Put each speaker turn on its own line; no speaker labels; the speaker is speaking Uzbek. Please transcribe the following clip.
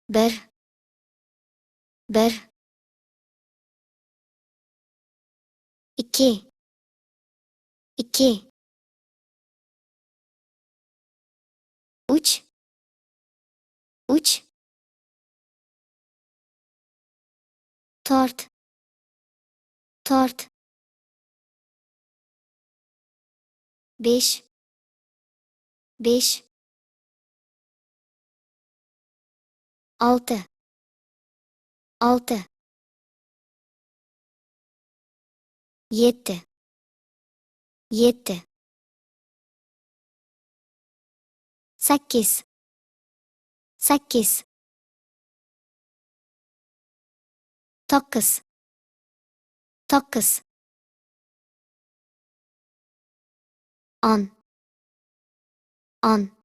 bir, bir, ikki, ikki, uch, uch, to'rt, to'rt, besh, besh, olti, olti, yetti, yetti, sakkiz, sakkiz, to'qqiz, to'qqiz, o'n, o'n,